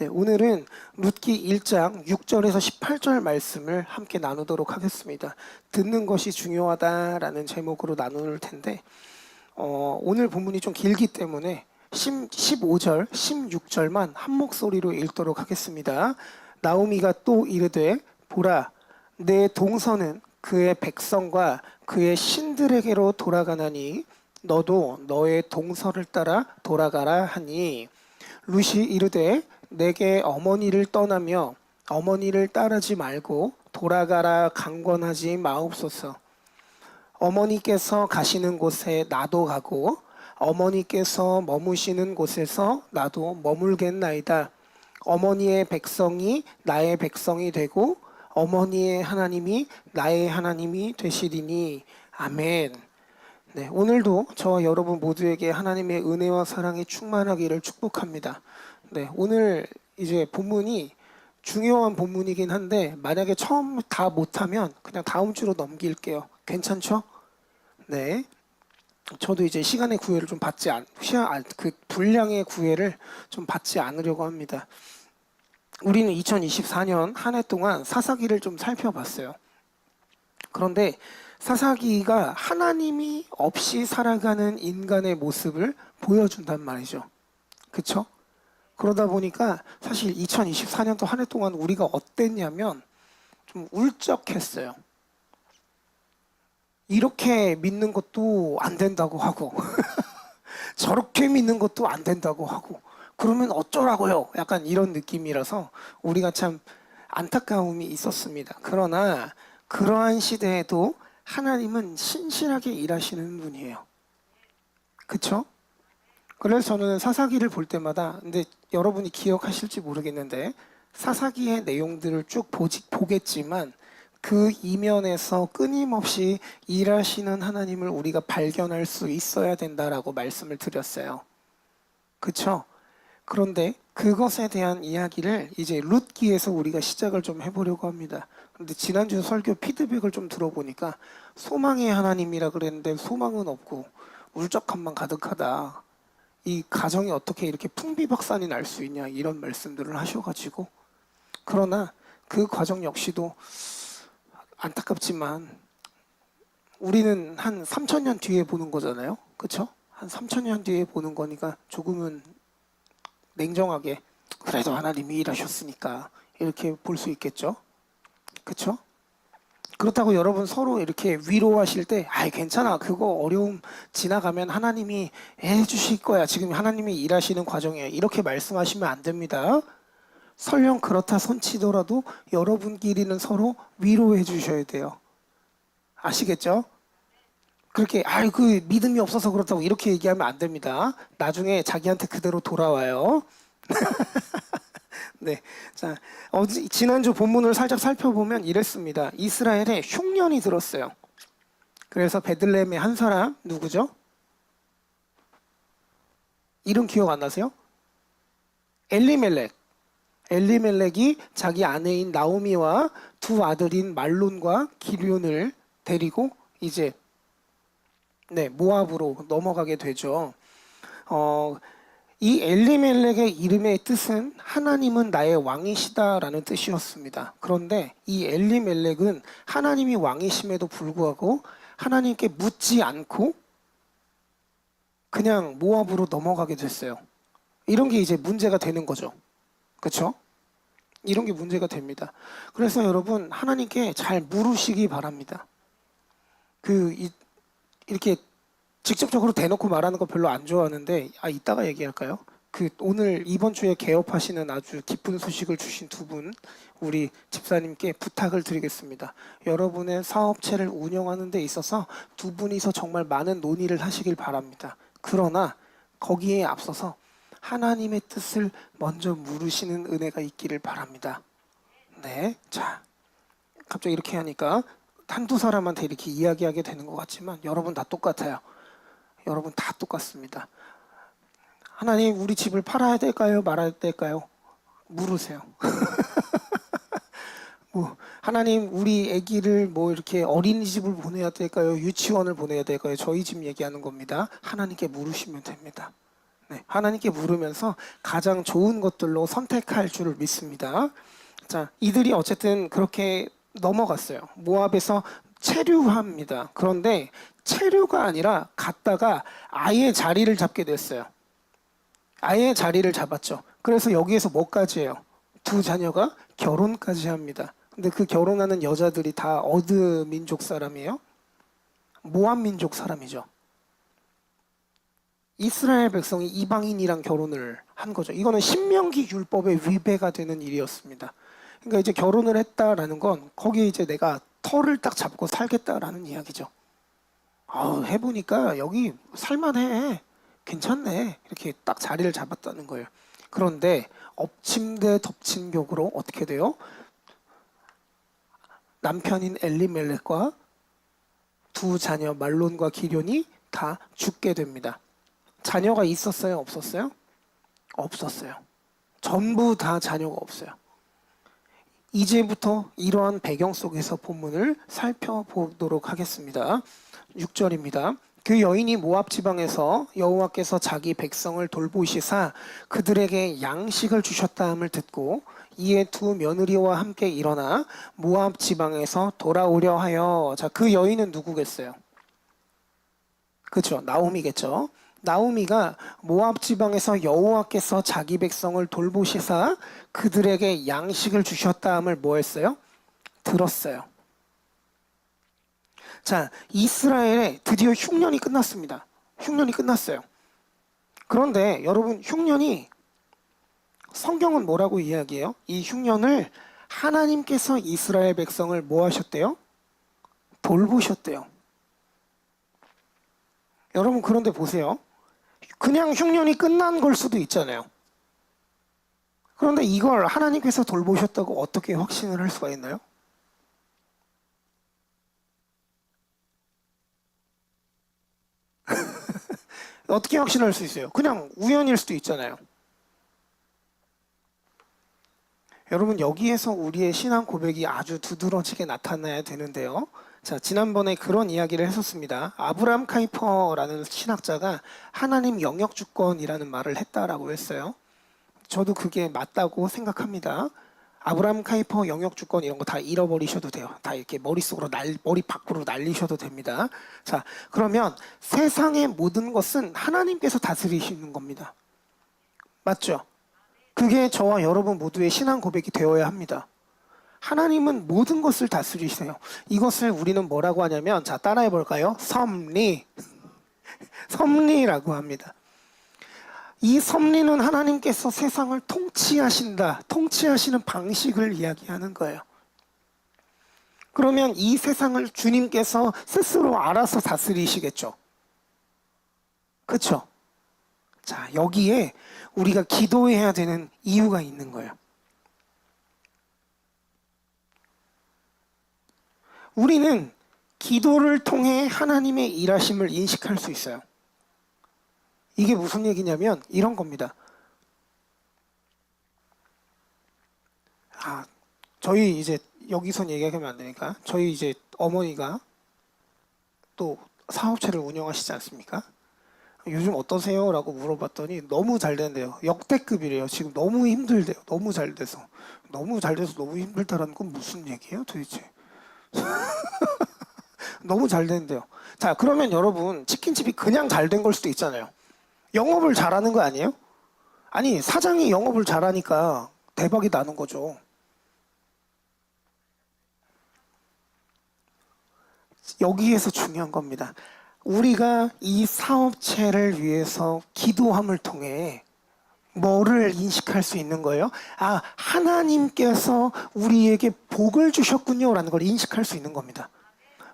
네, 오늘은 룻기 1장 6절에서 18절 말씀을 함께 나누도록 하겠습니다. 듣는 것이 중요하다라는 제목으로 나눌 텐데 오늘 본문이 좀 길기 때문에 15절, 16절만 한 목소리로 읽도록 하겠습니다. 나오미가 또 이르되 보라, 내 동서는 그의 백성과 그의 신들에게로 돌아가나니 너도 너의 동서를 따라 돌아가라 하니, 룻이 이르되 내게 어머니를 떠나며 어머니를 따르지 말고 돌아가라 강권하지 마옵소서. 어머니께서 가시는 곳에 나도 가고 어머니께서 머무시는 곳에서 나도 머물겠나이다. 어머니의 백성이 나의 백성이 되고 어머니의 하나님이 나의 하나님이 되시리니. 아멘. 네, 오늘도 저와 여러분 모두에게 하나님의 은혜와 사랑이 충만하기를 축복합니다. 네, 오늘 이제 본문이 중요한 본문이긴 한데 만약에 처음 다 못하면 그냥 다음 주로 넘길게요. 괜찮죠? 네. 저도 이제 시간의 구애를 좀 그 분량의 구애를 좀 받지 않으려고 합니다. 우리는 2024년 한 해 동안 사사기를 좀 살펴봤어요. 그런데 사사기가 하나님이 없이 살아가는 인간의 모습을 보여준단 말이죠. 그쵸? 그러다 보니까 사실 2024년도 한 해 동안 우리가 어땠냐면 좀 울적했어요. 이렇게 믿는 것도 안 된다고 하고 저렇게 믿는 것도 안 된다고 하고 그러면 어쩌라고요? 약간 이런 느낌이라서 우리가 참 안타까움이 있었습니다. 그러나 그러한 시대에도 하나님은 신실하게 일하시는 분이에요. 그쵸? 그래서 저는 사사기를 볼 때마다, 근데 여러분이 기억하실지 모르겠는데 사사기의 내용들을 쭉 보겠지만 그 이면에서 끊임없이 일하시는 하나님을 우리가 발견할 수 있어야 된다라고 말씀을 드렸어요. 그쵸? 그런데 그것에 대한 이야기를 이제 룻기에서 우리가 시작을 좀 해보려고 합니다. 근데 지난주 설교 피드백을 좀 들어보니까 소망의 하나님이라 그랬는데 소망은 없고 울적함만 가득하다. 이 가정이 어떻게 이렇게 풍비박산이 날 수 있냐 이런 말씀들을 하셔가지고, 그러나 그 과정 역시도 안타깝지만 우리는 한 3,000년 뒤에 보는 거잖아요. 그쵸? 한 3,000년 뒤에 보는 거니까 조금은 냉정하게 그래도 하나님이 일하셨으니까 이렇게 볼 수 있겠죠. 그쵸? 그렇다고 여러분 서로 이렇게 위로하실 때 아이 괜찮아, 그거 어려움 지나가면 하나님이 해주실 거야, 지금 하나님이 일하시는 과정이에요, 이렇게 말씀하시면 안 됩니다. 설령 그렇다 손치더라도 여러분끼리는 서로 위로해 주셔야 돼요. 아시겠죠? 그렇게 그 믿음이 없어서 그렇다고 이렇게 얘기하면 안 됩니다. 나중에 자기한테 그대로 돌아와요. 네, 자, 지난주 본문을 살짝 살펴보면 이랬습니다. 이스라엘에 흉년이 들었어요. 그래서 베들레헴의 한 사람, 누구죠? 이름 기억 안 나세요? 엘리멜렉. 엘리멜렉이 자기 아내인 나오미와 두 아들인 말론과 기럐을 데리고 이제 모압으로 넘어가게 되죠. 이 엘리멜렉의 이름의 뜻은 하나님은 나의 왕이시다라는 뜻이었습니다. 그런데 이 엘리멜렉은 하나님이 왕이심에도 불구하고 하나님께 묻지 않고 그냥 모압으로 넘어가게 됐어요. 이런 게 이제 문제가 되는 거죠. 그렇죠? 이런 게 문제가 됩니다. 그래서 여러분 하나님께 잘 물으시기 바랍니다. 이렇게 직접적으로 대놓고 말하는 거 별로 안 좋아하는데 이따가 얘기할까요? 오늘 이번 주에 개업하시는 아주 기쁜 소식을 주신 두 분, 우리 집사님께 부탁을 드리겠습니다. 여러분의 사업체를 운영하는 데 있어서 두 분이서 정말 많은 논의를 하시길 바랍니다. 그러나 거기에 앞서서 하나님의 뜻을 먼저 물으시는 은혜가 있기를 바랍니다. 네, 자, 갑자기 이렇게 하니까 한두 사람한테 이렇게 이야기하게 되는 것 같지만 여러분 다 똑같아요. 여러분 다 똑같습니다. 하나님, 우리 집을 팔아야 될까요? 말아야 될까요? 물으세요. 하나님, 우리 아기를 이렇게 어린이집을 보내야 될까요? 유치원을 보내야 될까요? 저희 집 얘기하는 겁니다. 하나님께 물으시면 됩니다. 네, 하나님께 물으면서 가장 좋은 것들로 선택할 줄을 믿습니다. 자, 이들이 어쨌든 그렇게 넘어갔어요. 모압에서 체류합니다. 그런데 체류가 아니라 갔다가 아예 자리를 잡게 됐어요. 아예 자리를 잡았죠. 그래서 여기에서 뭐까지 해요? 두 자녀가 결혼까지 합니다. 근데 그 결혼하는 여자들이 다 어느 민족 사람이에요? 모압 민족 사람이죠. 이스라엘 백성이 이방인이랑 결혼을 한 거죠. 이거는 신명기 율법에 위배가 되는 일이었습니다. 그러니까 이제 결혼을 했다라는 건 거기에 이제 내가 터를 딱 잡고 살겠다라는 이야기죠. 해보니까 여기 살만해. 괜찮네. 이렇게 딱 자리를 잡았다는 거예요. 그런데 엎침대 덮친격으로 어떻게 돼요? 남편인 엘리멜렉과 두 자녀 말론과 기럐이 다 죽게 됩니다. 자녀가 있었어요? 없었어요? 없었어요. 전부 다 자녀가 없어요. 이제부터 이러한 배경 속에서 본문을 살펴보도록 하겠습니다. 6절입니다. 그 여인이 모압 지방에서 여호와께서 자기 백성을 돌보시사 그들에게 양식을 주셨다함을 듣고 이에 두 며느리와 함께 일어나 모압 지방에서 돌아오려 하여. 자, 그 여인은 누구겠어요? 그렇죠. 나오미겠죠. 나오미가 모압 지방에서 여호와께서 자기 백성을 돌보시사 그들에게 양식을 주셨다함을 뭐 했어요? 들었어요. 자, 이스라엘에 드디어 흉년이 끝났습니다. 흉년이 끝났어요. 그런데 여러분, 흉년이 성경은 뭐라고 이야기해요? 이 흉년을 하나님께서 이스라엘 백성을 뭐 하셨대요? 돌보셨대요. 여러분, 그런데 보세요. 그냥 흉년이 끝난 걸 수도 있잖아요. 그런데 이걸 하나님께서 돌보셨다고 어떻게 확신을 할 수가 있나요? 어떻게 확신할 수 있어요? 그냥 우연일 수도 있잖아요. 여러분, 여기에서 우리의 신앙 고백이 아주 두드러지게 나타나야 되는데요. 자, 지난번에 그런 이야기를 했었습니다. 아브라함 카이퍼라는 신학자가 하나님 영역 주권이라는 말을 했다라고 했어요. 저도 그게 맞다고 생각합니다. 아브라함 카이퍼 영역 주권 이런 거 다 잃어버리셔도 돼요. 다 이렇게 머리 밖으로 날리셔도 됩니다. 자, 그러면 세상의 모든 것은 하나님께서 다스리시는 겁니다. 맞죠? 그게 저와 여러분 모두의 신앙 고백이 되어야 합니다. 하나님은 모든 것을 다스리세요. 이것을 우리는 뭐라고 하냐면, 자, 따라해 볼까요? 섭리. 섭리라고 합니다. 이 섭리는 하나님께서 세상을 통치하신다. 통치하시는 방식을 이야기하는 거예요. 그러면 이 세상을 주님께서 스스로 알아서 다스리시겠죠. 그렇죠? 자, 여기에 우리가 기도해야 되는 이유가 있는 거예요. 우리는 기도를 통해 하나님의 일하심을 인식할 수 있어요. 이게 무슨 얘기냐면 이런 겁니다. 저희 이제 여기선 얘기하면 안 되니까, 저희 이제 어머니가 또 사업체를 운영하시지 않습니까? 요즘 어떠세요? 라고 물어봤더니 너무 잘 된대요. 역대급이래요. 지금 너무 힘들대요. 너무 잘 돼서. 너무 잘 돼서 너무 힘들다라는 건 무슨 얘기예요 도대체? 너무 잘 된대요. 자, 그러면 여러분, 치킨집이 그냥 잘 된 걸 수도 있잖아요. 영업을 잘하는 거 아니에요? 아니, 사장이 영업을 잘하니까 대박이 나는 거죠. 여기에서 중요한 겁니다. 우리가 이 사업체를 위해서 기도함을 통해 뭐를 인식할 수 있는 거예요? 하나님께서 우리에게 복을 주셨군요 라는 걸 인식할 수 있는 겁니다.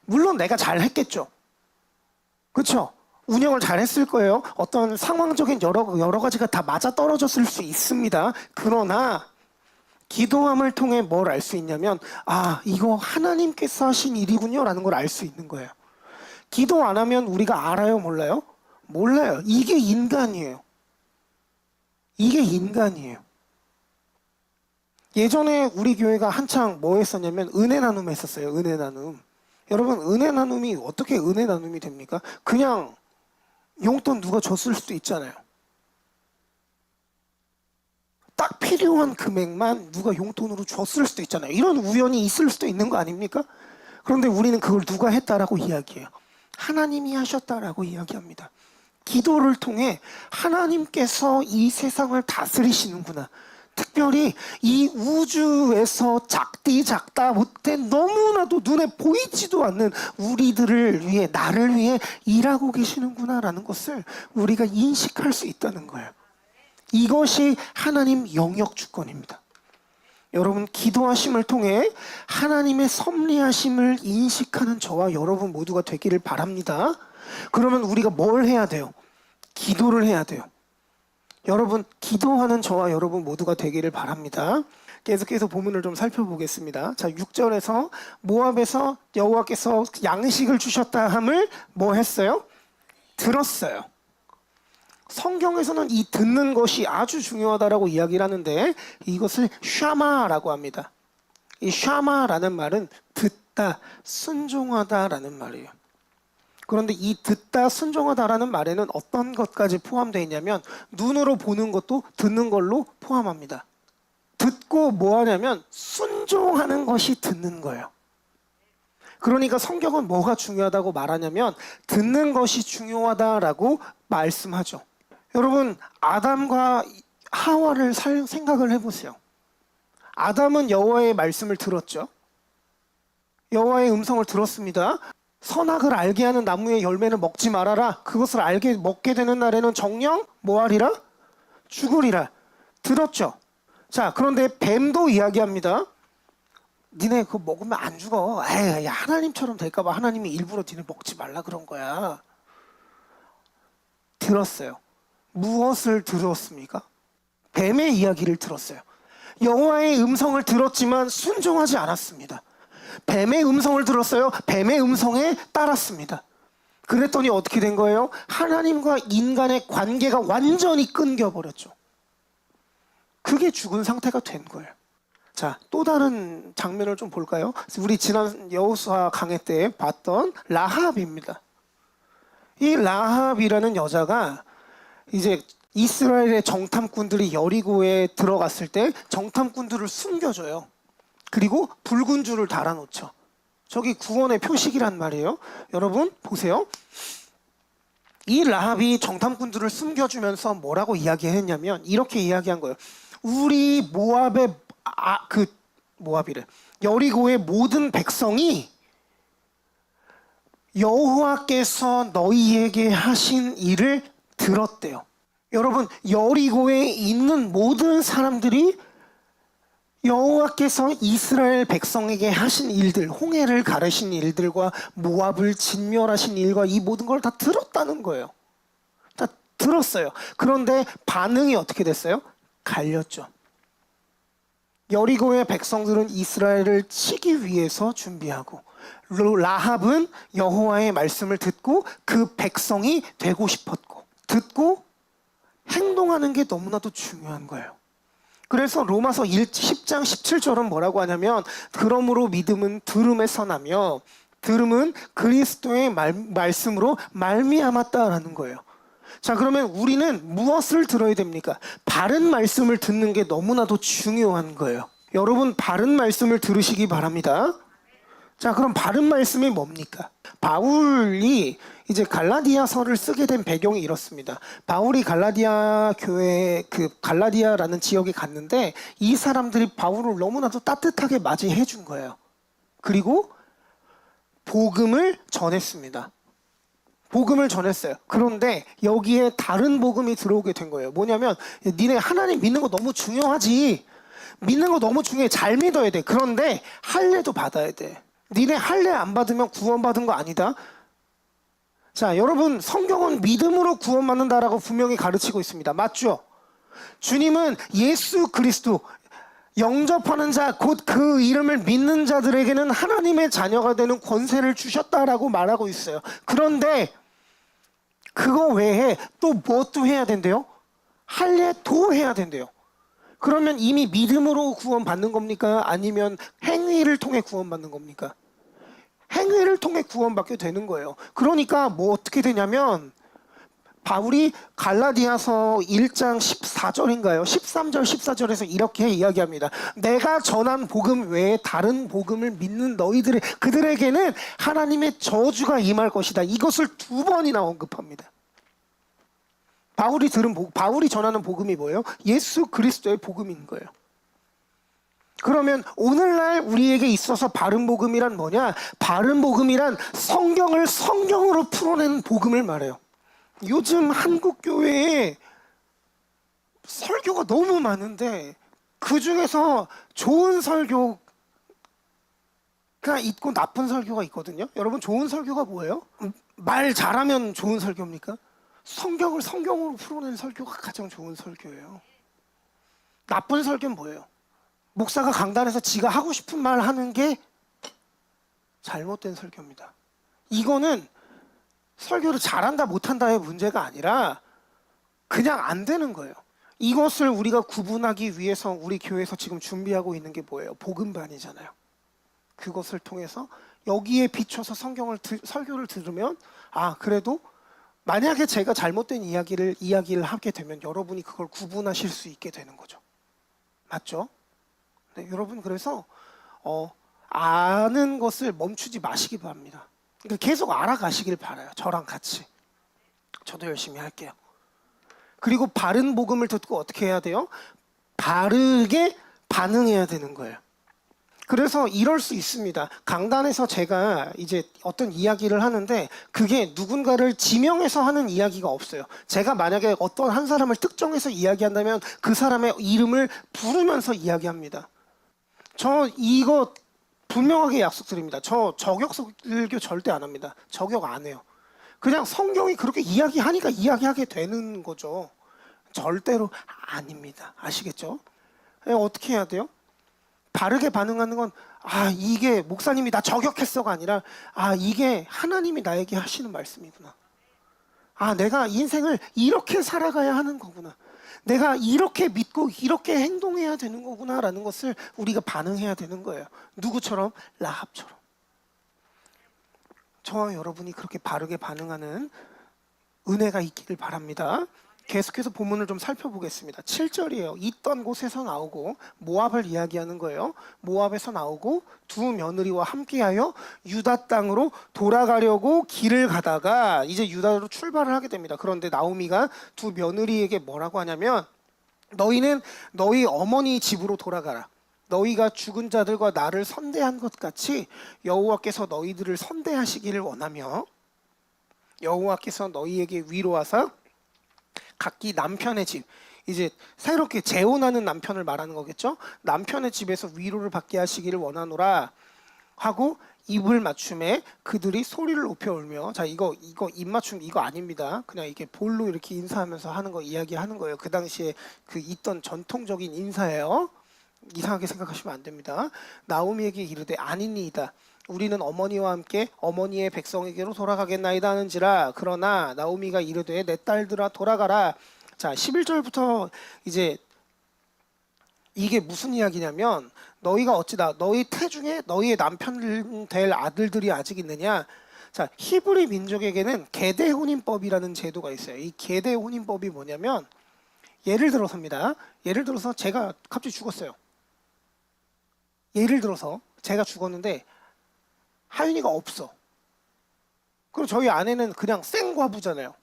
물론 내가 잘 했겠죠. 그렇죠? 운영을 잘 했을 거예요. 어떤 상황적인 여러 가지가 다 맞아 떨어졌을 수 있습니다. 그러나 기도함을 통해 뭘 알 수 있냐면, 이거 하나님께서 하신 일이군요 라는 걸 알 수 있는 거예요. 기도 안 하면 우리가 알아요? 몰라요? 몰라요. 이게 인간이에요. 이게 인간이에요. 예전에 우리 교회가 한창 뭐 했었냐면 은혜 나눔 했었어요. 은혜 나눔. 여러분, 은혜 나눔이 어떻게 은혜 나눔이 됩니까? 그냥 용돈 누가 줬을 수도 있잖아요. 딱 필요한 금액만 누가 용돈으로 줬을 수도 있잖아요. 이런 우연이 있을 수도 있는 거 아닙니까? 그런데 우리는 그걸 누가 했다라고 이야기해요. 하나님이 하셨다라고 이야기합니다. 기도를 통해 하나님께서 이 세상을 다스리시는구나. 특별히 이 우주에서 작다 못해 너무나도 눈에 보이지도 않는 우리들을 위해, 나를 위해 일하고 계시는구나라는 것을 우리가 인식할 수 있다는 거예요. 이것이 하나님 영역 주권입니다. 여러분, 기도하심을 통해 하나님의 섭리하심을 인식하는 저와 여러분 모두가 되기를 바랍니다. 그러면 우리가 뭘 해야 돼요? 기도를 해야 돼요. 여러분, 기도하는 저와 여러분 모두가 되기를 바랍니다. 계속해서 본문을 좀 살펴보겠습니다. 자, 6절에서 모압에서 여호와께서 양식을 주셨다 함을 뭐 했어요? 들었어요. 성경에서는 이 듣는 것이 아주 중요하다라고 이야기를 하는데 이것을 샤마라고 합니다. 이 샤마라는 말은 듣다, 순종하다라는 말이에요. 그런데 이 듣다, 순종하다라는 말에는 어떤 것까지 포함되어 있냐면 눈으로 보는 것도 듣는 걸로 포함합니다. 듣고 뭐 하냐면 순종하는 것이 듣는 거예요. 그러니까 성경은 뭐가 중요하다고 말하냐면 듣는 것이 중요하다라고 말씀하죠. 여러분, 아담과 하와를 생각을 해보세요. 아담은 여호와의 말씀을 들었죠. 여호와의 음성을 들었습니다. 선악을 알게 하는 나무의 열매는 먹지 말아라. 그것을 먹게 되는 날에는 정녕 뭐하리라? 죽으리라. 들었죠. 자, 그런데 뱀도 이야기합니다. 니네 그거 먹으면 안 죽어. 에이, 하나님처럼 될까봐 하나님이 일부러 니네 먹지 말라 그런 거야. 들었어요. 무엇을 들었습니까? 뱀의 이야기를 들었어요. 여호와의 음성을 들었지만 순종하지 않았습니다. 뱀의 음성을 들었어요. 뱀의 음성에 따랐습니다. 그랬더니 어떻게 된 거예요? 하나님과 인간의 관계가 완전히 끊겨버렸죠. 그게 죽은 상태가 된 거예요. 자, 또 다른 장면을 좀 볼까요? 우리 지난 여호수아 강해 때 봤던 라합입니다. 이 라합이라는 여자가 이제 이스라엘의 정탐꾼들이 여리고에 들어갔을 때 정탐꾼들을 숨겨줘요. 그리고 붉은 줄을 달아놓죠. 저기 구원의 표식이란 말이에요. 여러분 보세요. 이 라합이 정탐꾼들을 숨겨주면서 뭐라고 이야기했냐면 이렇게 이야기한 거예요. 우리 모압이래. 여리고의 모든 백성이 여호와께서 너희에게 하신 일을 들었대요. 여러분, 여리고에 있는 모든 사람들이 여호와께서 이스라엘 백성에게 하신 일들, 홍해를 가르신 일들과 모압을 진멸하신 일과 이 모든 걸 다 들었다는 거예요. 다 들었어요. 그런데 반응이 어떻게 됐어요? 갈렸죠. 여리고의 백성들은 이스라엘을 치기 위해서 준비하고 라합은 여호와의 말씀을 듣고 그 백성이 되고 싶었고 듣고 행동하는 게 너무나도 중요한 거예요. 그래서 로마서 10장 17절은 뭐라고 하냐면 그러므로 믿음은 들음에서 나며 들음은 그리스도의 말씀으로 말미암았다라는 거예요. 자, 그러면 우리는 무엇을 들어야 됩니까? 바른 말씀을 듣는 게 너무나도 중요한 거예요. 여러분, 바른 말씀을 들으시기 바랍니다. 자, 그럼 바른 말씀이 뭡니까? 바울이 이제 갈라디아서를 쓰게 된 배경이 이렇습니다. 바울이 갈라디아 교회 갈라디아라는 지역에 갔는데 이 사람들이 바울을 너무나도 따뜻하게 맞이해 준 거예요. 그리고 복음을 전했습니다. 복음을 전했어요. 그런데 여기에 다른 복음이 들어오게 된 거예요. 뭐냐면 니네 하나님 믿는 거 너무 중요하지. 믿는 거 너무 중요해. 잘 믿어야 돼. 그런데 할례도 받아야 돼. 니네 할례 안 받으면 구원받은 거 아니다. 자, 여러분, 성경은 믿음으로 구원받는다라고 분명히 가르치고 있습니다. 맞죠? 주님은 예수 그리스도 영접하는 자, 곧 그 이름을 믿는 자들에게는 하나님의 자녀가 되는 권세를 주셨다라고 말하고 있어요. 그런데 그거 외에 또 뭣도 해야 된대요? 할례도 해야 된대요. 그러면 이미 믿음으로 구원받는 겁니까? 아니면 행위를 통해 구원받는 겁니까? 행위를 통해 구원받게 되는 거예요. 그러니까 뭐 어떻게 되냐면 바울이 갈라디아서 1장 14절인가요? 13절, 14절에서 이렇게 이야기합니다. 내가 전한 복음 외에 다른 복음을 믿는 그들에게는 하나님의 저주가 임할 것이다. 이것을 2번이나 언급합니다. 바울이 전하는 복음이 뭐예요? 예수 그리스도의 복음인 거예요. 그러면 오늘날 우리에게 있어서 바른 복음이란 뭐냐? 바른 복음이란 성경을 성경으로 풀어내는 복음을 말해요. 요즘 한국 교회에 설교가 너무 많은데 그 중에서 좋은 설교가 있고 나쁜 설교가 있거든요. 여러분, 좋은 설교가 뭐예요? 말 잘하면 좋은 설교입니까? 성경을 성경으로 풀어내는 설교가 가장 좋은 설교예요. 나쁜 설교는 뭐예요? 목사가 강단에서 지가 하고 싶은 말 하는 게 잘못된 설교입니다. 이거는 설교를 잘한다 못한다의 문제가 아니라 그냥 안 되는 거예요. 이것을 우리가 구분하기 위해서 우리 교회에서 지금 준비하고 있는 게 뭐예요? 복음반이잖아요. 그것을 통해서 여기에 비춰서 설교를 들으면 그래도 만약에 제가 잘못된 이야기를 하게 되면 여러분이 그걸 구분하실 수 있게 되는 거죠. 맞죠? 네, 여러분, 그래서 아는 것을 멈추지 마시기 바랍니다. 그러니까 계속 알아가시길 바라요. 저랑 같이. 저도 열심히 할게요. 그리고 바른 복음을 듣고 어떻게 해야 돼요? 바르게 반응해야 되는 거예요. 그래서 이럴 수 있습니다. 강단에서 제가 이제 어떤 이야기를 하는데 그게 누군가를 지명해서 하는 이야기가 없어요. 제가 만약에 어떤 한 사람을 특정해서 이야기한다면 그 사람의 이름을 부르면서 이야기합니다. 저 이거 분명하게 약속드립니다. 저 저격 설교 절대 안 합니다. 저격 안 해요. 그냥 성경이 그렇게 이야기하니까 이야기하게 되는 거죠. 절대로 아닙니다. 아시겠죠? 어떻게 해야 돼요? 바르게 반응하는 건 이게 목사님이 나 저격했어가 아니라 이게 하나님이 나에게 하시는 말씀이구나. 내가 인생을 이렇게 살아가야 하는 거구나. 내가 이렇게 믿고 이렇게 행동해야 되는 거구나라는 것을 우리가 반응해야 되는 거예요. 누구처럼? 라합처럼. 저와 여러분이 그렇게 바르게 반응하는 은혜가 있기를 바랍니다. 계속해서 본문을 좀 살펴보겠습니다. 7절이에요. 있던 곳에서 나오고 모압을 이야기하는 거예요. 모압에서 나오고 두 며느리와 함께하여 유다 땅으로 돌아가려고 길을 가다가 이제 유다로 출발을 하게 됩니다. 그런데 나오미가 두 며느리에게 뭐라고 하냐면 너희는 너희 어머니 집으로 돌아가라. 너희가 죽은 자들과 나를 선대한 것 같이 여호와께서 너희들을 선대하시기를 원하며 여호와께서 너희에게 위로하사 각기 남편의 집, 이제 새롭게 재혼하는 남편을 말하는 거겠죠. 남편의 집에서 위로를 받게 하시기를 원하노라 하고 입을 맞춤에 그들이 소리를 높여 울며, 자 이거 입맞춤 이거 아닙니다. 그냥 이게 볼로 이렇게 인사하면서 하는 거 이야기하는 거예요. 그 당시에 그 있던 전통적인 인사예요. 이상하게 생각하시면 안 됩니다. 나오미에게 이르되 아니니이다. 우리는 어머니와 함께 어머니의 백성에게로 돌아가겠나이다 하는지라. 그러나 나오미가 이르되 내 딸들아 돌아가라. 자 11절부터 이제 이게 무슨 이야기냐면 너희가 어찌다 너희 태중에 너희의 남편 될 아들들이 아직 있느냐. 자 히브리 민족에게는 계대 혼인법이라는 제도가 있어요. 이 계대 혼인법이 뭐냐면 예를 들어서입니다. 예를 들어서 제가 갑자기 죽었어요. 예를 들어서 제가 죽었는데 하윤이가 없어. 그럼 저희 아내는 그냥 생과부잖아요.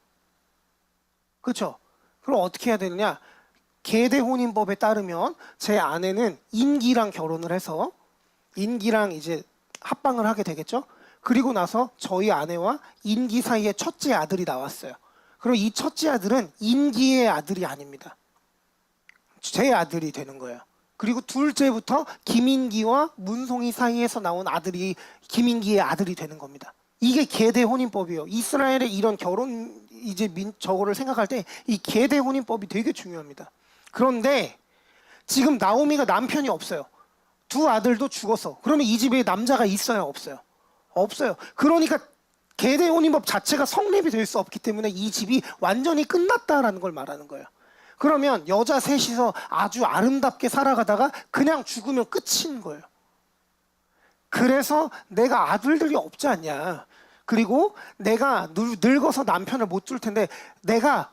그렇죠? 그럼 어떻게 해야 되느냐? 계대 혼인법에 따르면 제 아내는 인기랑 결혼을 해서 인기랑 이제 합방을 하게 되겠죠? 그리고 나서 저희 아내와 인기 사이에 첫째 아들이 나왔어요. 그리고 이 첫째 아들은 인기의 아들이 아닙니다. 제 아들이 되는 거예요. 그리고 둘째부터 김인기와 문송이 사이에서 나온 아들이 김인기의 아들이 되는 겁니다. 이게 계대 혼인법이에요. 이스라엘의 이런 결혼 이제 저거를 생각할 때 이 계대 혼인법이 되게 중요합니다. 그런데 지금 나오미가 남편이 없어요. 두 아들도 죽었어. 그러면 이 집에 남자가 있어요, 없어요? 없어요. 그러니까 계대 혼인법 자체가 성립이 될 수 없기 때문에 이 집이 완전히 끝났다라는 걸 말하는 거예요. 그러면 여자 셋이서 아주 아름답게 살아가다가 그냥 죽으면 끝인 거예요. 그래서 내가 아들들이 없지 않냐. 그리고 내가 늙어서 남편을 못 줄 텐데 내가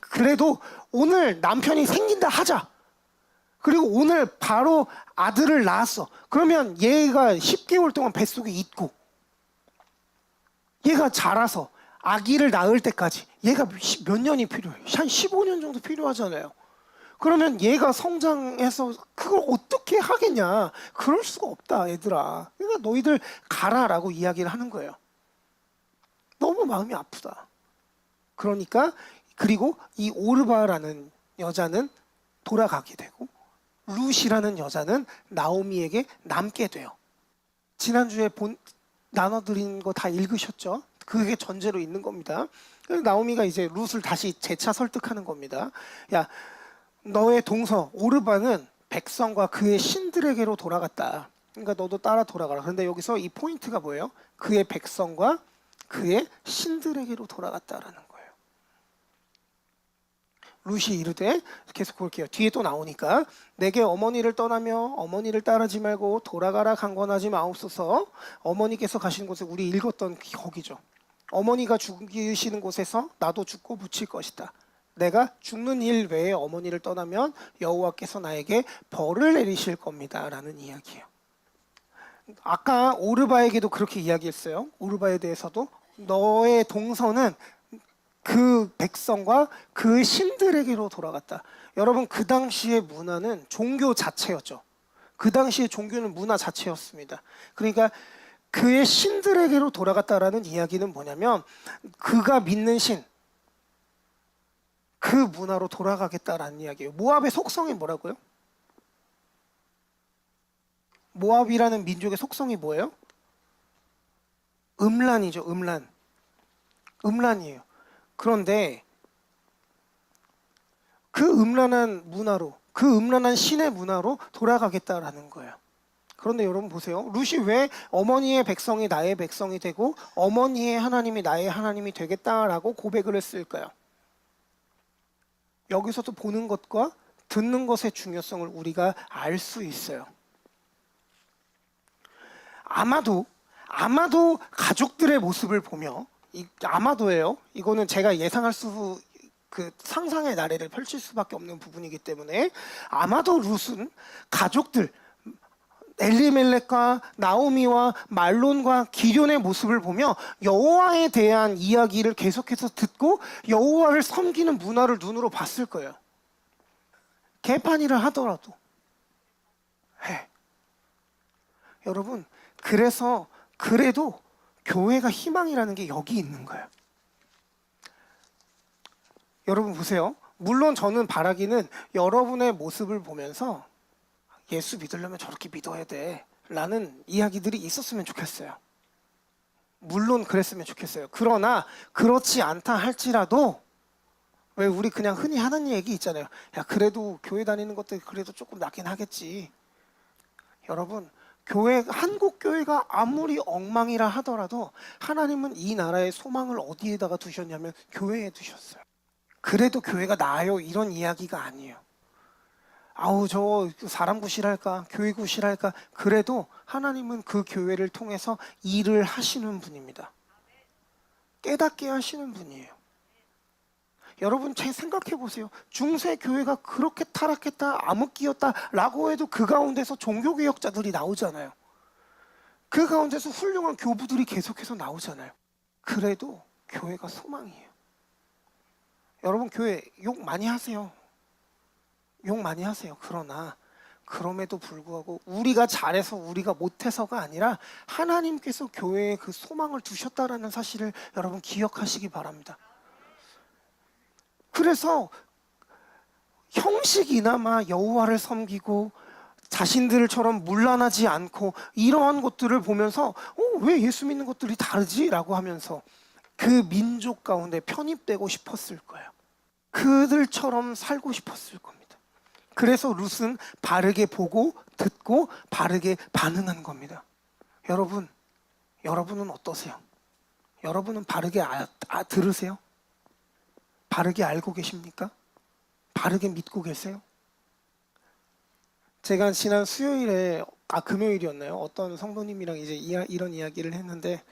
그래도 오늘 남편이 생긴다 하자. 그리고 오늘 바로 아들을 낳았어. 그러면 얘가 10개월 동안 뱃속에 있고 얘가 자라서 아기를 낳을 때까지 얘가 몇 년이 필요해? 한 15년 정도 필요하잖아요. 그러면 얘가 성장해서 그걸 어떻게 하겠냐? 그럴 수가 없다, 얘들아. 그러니까 너희들 가라라고 이야기를 하는 거예요. 너무 마음이 아프다. 그러니까 그리고 이 오르바라는 여자는 돌아가게 되고 룻이라는 여자는 나오미에게 남게 돼요. 지난주에 나눠드린 거 다 읽으셨죠? 그게 전제로 있는 겁니다. 나오미가 이제 룻을 다시 재차 설득하는 겁니다. 야, 너의 동서 오르바는 백성과 그의 신들에게로 돌아갔다. 그러니까 너도 따라 돌아가라. 그런데 여기서 이 포인트가 뭐예요? 그의 백성과 그의 신들에게로 돌아갔다라는 거예요. 룻이 이르되, 계속 볼게요. 뒤에 또 나오니까 내게 어머니를 떠나며 어머니를 따르지 말고 돌아가라 강권하지 마옵소서. 어머니께서 가시는 곳에 우리 읽었던 거기죠. 어머니가 죽이시는 곳에서 나도 죽고 묻힐 것이다. 내가 죽는 일 외에 어머니를 떠나면 여호와께서 나에게 벌을 내리실 겁니다 라는 이야기예요. 아까 오르바에게도 그렇게 이야기했어요. 오르바에 대해서도 너의 동서는 그 백성과 그 신들에게로 돌아갔다. 여러분, 그 당시의 문화는 종교 자체였죠. 그 당시의 종교는 문화 자체였습니다. 그러니까 그의 신들에게로 돌아갔다라는 이야기는 뭐냐면 그가 믿는 신, 그 문화로 돌아가겠다라는 이야기예요. 모압의 속성이 뭐라고요? 모압이라는 민족의 속성이 뭐예요? 음란이죠. 음란이에요. 그런데 그 음란한 문화로, 그 음란한 신의 문화로 돌아가겠다라는 거예요. 그런데 여러분 보세요. 룻이 왜 어머니의 백성이 나의 백성이 되고 어머니의 하나님이 나의 하나님이 되겠다라고 고백을 했을까요? 여기서도 보는 것과 듣는 것의 중요성을 우리가 알 수 있어요. 아마도 가족들의 모습을 보며, 아마도예요. 이거는 제가 예상할 상상의 나래를 펼칠 수밖에 없는 부분이기 때문에 아마도 룻은 가족들, 엘리멜렉과 나오미와 말론과 기럐의 모습을 보며 여호와에 대한 이야기를 계속해서 듣고 여호와를 섬기는 문화를 눈으로 봤을 거예요. 개판이라 하더라도. 여러분, 그래도 교회가 희망이라는 게 여기 있는 거예요. 여러분 보세요. 물론 저는 바라기는 여러분의 모습을 보면서 예수 믿으려면 저렇게 믿어야 돼 라는 이야기들이 있었으면 좋겠어요. 물론 그랬으면 좋겠어요. 그러나 그렇지 않다 할지라도 왜 우리 그냥 흔히 하는 얘기 있잖아요. 야, 그래도 교회 다니는 것도 그래도 조금 낫긴 하겠지. 여러분, 한국 교회가 아무리 엉망이라 하더라도 하나님은 이 나라의 소망을 어디에다가 두셨냐면 교회에 두셨어요. 그래도 교회가 나아요 이런 이야기가 아니에요. 아우, 저 사람 구실할까, 교회 구실할까. 그래도 하나님은 그 교회를 통해서 일을 하시는 분입니다. 깨닫게 하시는 분이에요. 여러분, 제 생각해 보세요. 중세 교회가 그렇게 타락했다, 암흑기였다 라고 해도 그 가운데서 종교개혁자들이 나오잖아요. 그 가운데서 훌륭한 교부들이 계속해서 나오잖아요. 그래도 교회가 소망이에요. 여러분, 교회 욕 많이 하세요. 욕 많이 하세요. 그러나 그럼에도 불구하고 우리가 잘해서 우리가 못해서가 아니라 하나님께서 교회에 그 소망을 두셨다라는 사실을 여러분 기억하시기 바랍니다. 그래서 형식이나마 여호와를 섬기고 자신들처럼 문란하지 않고 이러한 것들을 보면서 왜 예수 믿는 것들이 다르지? 라고 하면서 그 민족 가운데 편입되고 싶었을 거예요. 그들처럼 살고 싶었을 겁니다. 그래서 룻은 바르게 보고 듣고 바르게 반응한 겁니다. 여러분은 어떠세요? 여러분은 바르게 들으세요? 바르게 알고 계십니까? 바르게 믿고 계세요? 제가 지난 수요일에 금요일이었나요? 어떤 성도님이랑 이제 이런 이야기를 했는데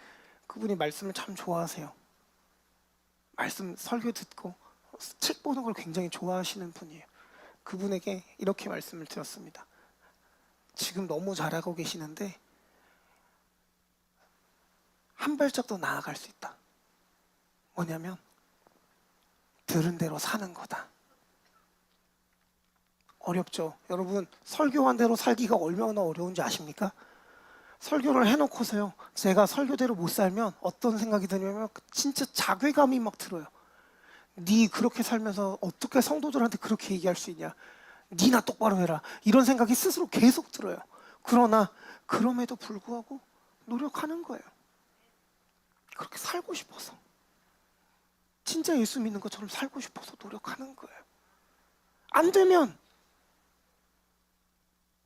그분이 말씀을 참 좋아하세요. 말씀 설교 듣고 책 보는 걸 굉장히 좋아하시는 분이에요. 그분에게 이렇게 말씀을 드렸습니다. 지금 너무 잘하고 계시는데 한 발짝 더 나아갈 수 있다. 뭐냐면 들은 대로 사는 거다. 어렵죠. 여러분, 설교한 대로 살기가 얼마나 어려운지 아십니까? 설교를 해놓고서요, 제가 설교대로 못 살면 어떤 생각이 드냐면 진짜 자괴감이 막 들어요. 네 그렇게 살면서 어떻게 성도들한테 그렇게 얘기할 수 있냐? 네나 똑바로 해라. 이런 생각이 스스로 계속 들어요. 그러나 그럼에도 불구하고 노력하는 거예요. 그렇게 살고 싶어서. 진짜 예수 믿는 것처럼 살고 싶어서 노력하는 거예요. 안 되면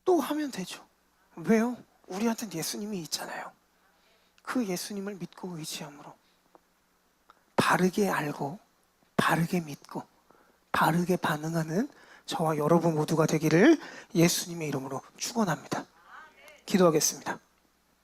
또 하면 되죠. 왜요? 우리한테는 예수님이 있잖아요. 그 예수님을 믿고 의지함으로 바르게 알고 바르게 믿고 바르게 반응하는 저와 여러분 모두가 되기를 예수님의 이름으로 축원합니다. 기도하겠습니다.